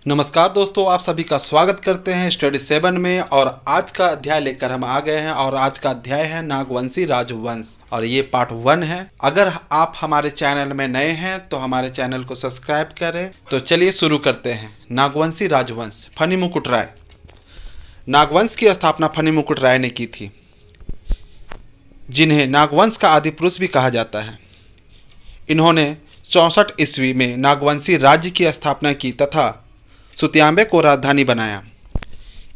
नमस्कार दोस्तों, आप सभी का स्वागत करते हैं स्टडी 7 में। और आज का अध्याय लेकर हम आ गए हैं और आज का अध्याय है नागवंशी राजवंश और ये पार्ट 1 है। अगर आप हमारे चैनल में नए हैं तो हमारे चैनल को सब्सक्राइब करें। तो चलिए शुरू करते हैं। नागवंशी राजवंश। फणिमुकुट राय। नागवंश की स्थापना फणिमुकुट राय ने की थी, जिन्हें नागवंश का आदि पुरुष भी कहा जाता है। इन्होंने 64 ईस्वी में नागवंशी राज्य की स्थापना की तथा सुतियांबे को राजधानी बनाया।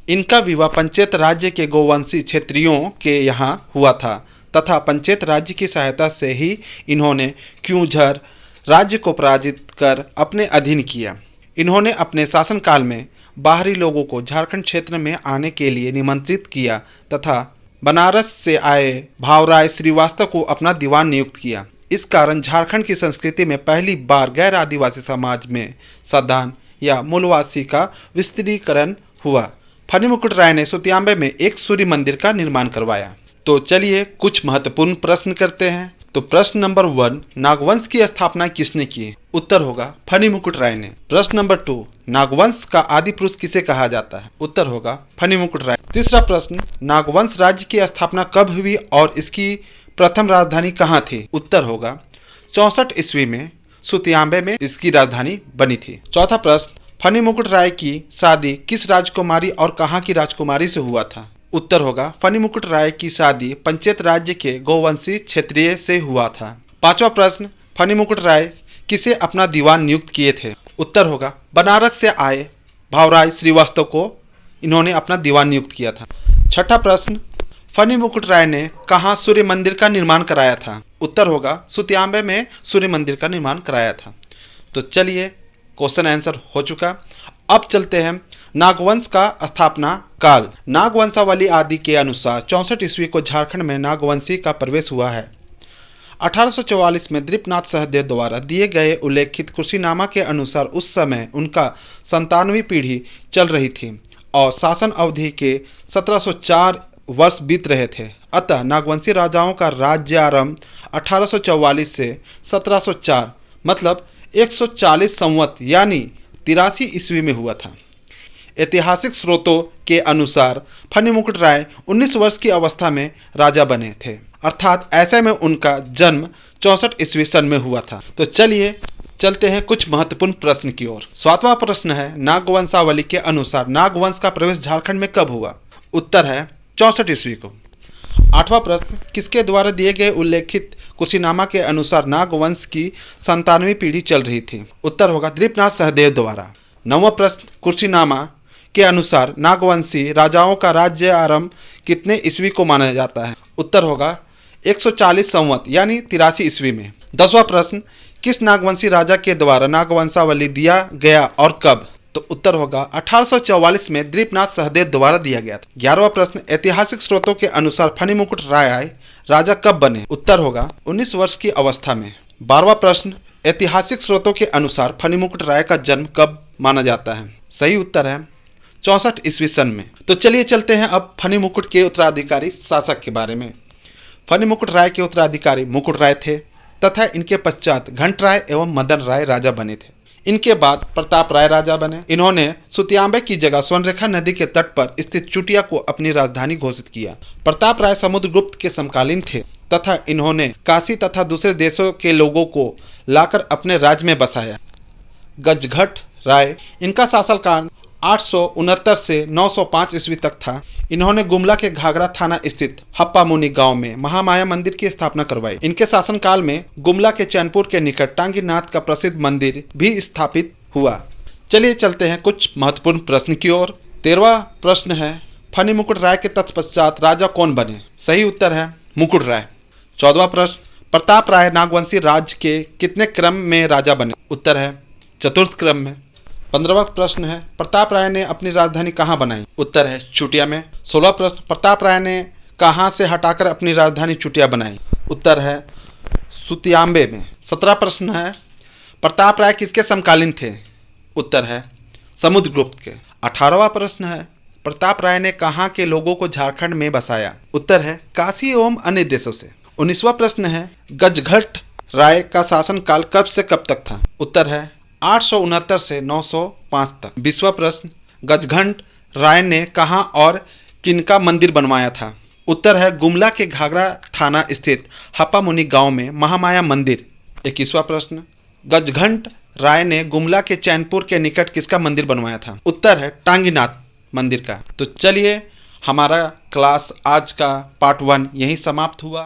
इनका विवाह पंचेत राज्य के गोवंशी क्षेत्रियों के यहाँ हुआ था तथा पंचेत राज्य की सहायता से ही इन्होंने क्यूझर राज्य को पराजित कर अपने अधीन किया। इन्होंने अपने शासनकाल में बाहरी लोगों को झारखंड क्षेत्र में आने के लिए निमंत्रित किया तथा बनारस से आए भावराय श्रीवास्तव को अपना दीवान नियुक्त किया। इस कारण झारखंड की संस्कृति में पहली बार गैर आदिवासी समाज में सदान या मूलवासी का विस्तारीकरण हुआ। फणिमुकुट राय ने सुतियांबे में एक सूर्य मंदिर का निर्माण करवाया। तो चलिए कुछ महत्वपूर्ण प्रश्न करते हैं। तो प्रश्न नंबर 1, नागवंश की स्थापना किसने की? उत्तर होगा फणिमुकुट राय ने। प्रश्न नंबर 2, नागवंश का आदि पुरुष किसे कहा जाता है? उत्तर होगा फणिमुकुट राय। तीसरा प्रश्न, नागवंश राज्य की स्थापना कब हुई और इसकी प्रथम राजधानी कहाँ थी? उत्तर होगा 64 ईस्वी में सुतियांबे में इसकी राजधानी बनी थी। चौथा प्रश्न, फणिमुकुट राय की शादी किस राजकुमारी और कहाँ की राजकुमारी से हुआ था? उत्तर होगा फणिमुकुट राय की शादी पंचेत राज्य के गोवंशी क्षेत्रीय से हुआ था। पांचवा प्रश्न, फणिमुकुट राय किसे अपना दीवान नियुक्त किए थे? उत्तर होगा बनारस से आए भावराय श्रीवास्तव को इन्होंने अपना दीवान नियुक्त किया था। छठा प्रश्न, फणिमुकुट राय ने कहाँ सूर्य मंदिर का निर्माण कराया था? उत्तर होगा सुतियांबे में सूर्य मंदिर का निर्माण कराया था। तो चलिए क्वेश्चन आंसर हो चुका। अब चलते हैं नागवंश का स्थापना काल। नागवंशावली आदि के अनुसार 64 ईस्वी को झारखंड में नागवंशी का प्रवेश हुआ है। 1844 में दीपनाथ सहदेव द्वारा दिए गए उल्लेखित कुर्सीनामा के अनुसार उस समय उनका 97वीं पीढ़ी चल रही थी और शासन अवधि के 1704 वर्ष बीत रहे थे। अतः नागवंशी राजाओं का राज्यारंभ 1844 से 1704 मतलब 140 संवत यानी 83 ईस्वी में हुआ था। ऐतिहासिक स्रोतों के अनुसार फणिमुकुट राय 19 वर्ष की अवस्था में राजा बने थे, अर्थात ऐसे में उनका जन्म 64 ईस्वी सन में हुआ था। तो चलिए चलते हैं कुछ महत्वपूर्ण प्रश्न की ओर। 7वां प्रश्न है, नागवंशावली के अनुसार नागवंश का प्रवेश झारखंड में कब हुआ? उत्तर है 64 ईस्वी को। 8वां प्रश्न, किसके द्वारा दिए गए उल्लेखित कुर्सीनामा के अनुसार नागवंश की 97वीं पीढ़ी चल रही थी? उत्तर होगा दीपनाथ सहदेव द्वारा। 9वां प्रश्न, कुर्सीनामा के अनुसार नागवंशी राजाओं का राज्य आरंभ कितने ईस्वी को माना जाता है? उत्तर होगा 140 संवत यानी 83 ईस्वी में। 10वां प्रश्न, किस नागवंशी राजा के द्वारा नागवंशावली दिया गया और कब? तो उत्तर होगा 1844 में दीपनाथ सहदेव द्वारा दिया गया था। 11वां प्रश्न, ऐतिहासिक स्रोतों के अनुसार फणिमुकुट राय राजा कब बने? उत्तर होगा 19 वर्ष की अवस्था में। 12वां प्रश्न, ऐतिहासिक स्रोतों के अनुसार फणिमुकुट राय का जन्म कब माना जाता है? सही उत्तर है 64 ईस्वी सन में। तो चलिए चलते हैं अब फणिमुकुट के उत्तराधिकारी शासक के बारे में। फणिमुकुट राय के उत्तराधिकारी मुकुट राय थे तथा इनके पश्चात घंट राय एवं मदन राय राजा बने थे। इनके बाद प्रताप राय राजा बने। इन्होंने सुतियांबे की जगह स्वर्णरेखा नदी के तट पर स्थित चुटिया को अपनी राजधानी घोषित किया। प्रताप राय समुद्रगुप्त के समकालीन थे तथा इन्होंने काशी तथा दूसरे देशों के लोगों को लाकर अपने राज्य में बसाया। गजघट राय, इनका शासनकाल 869 से 905 ईस्वी तक था। इन्होंने गुमला के घाघरा थाना स्थित हप्पा मुनि गांव में महामाया मंदिर की स्थापना करवाई। इनके शासनकाल में गुमला के चैनपुर के निकट टांगीनाथ का प्रसिद्ध मंदिर भी स्थापित हुआ। चलिए चलते हैं कुछ महत्वपूर्ण प्रश्न की ओर। 13वां प्रश्न है, फणिमुकुट राय के तत्पश्चात राजा कौन बने? सही उत्तर है मुकुट राय। 14वां प्रश्न, प्रताप राय नागवंशी राज्य के कितने क्रम में राजा बने? उत्तर है चतुर्थ क्रम में। 15वां प्रश्न है, प्रताप राय ने अपनी राजधानी कहाँ बनाई? उत्तर है चुटिया में। 16वां प्रश्न, प्रताप राय ने कहाँ से हटाकर अपनी राजधानी चुटिया बनाई? उत्तर है सुतियांबे में। 17वां प्रश्न है, प्रताप राय किसके समकालीन थे? उत्तर है समुद्रगुप्त के। 18वां प्रश्न है, प्रताप राय ने कहाँ के लोगों को झारखंड में बसाया? उत्तर है काशी एवं अन्य देशों से। 19वां प्रश्न है, गजघट राय का शासनकाल कब से कब तक था? उत्तर है 869 से 905 तक। 20वां प्रश्न, गजघंट राय ने कहाँ और किनका मंदिर बनवाया था? उत्तर है गुमला के घाघरा थाना स्थित हपामुनि गांव में महामाया मंदिर। 21वां प्रश्न, गजघंट राय ने गुमला के चैनपुर के निकट किसका मंदिर बनवाया था? उत्तर है टांगीनाथ मंदिर का। तो चलिए, हमारा क्लास आज का पार्ट 1 यहीं समाप्त हुआ।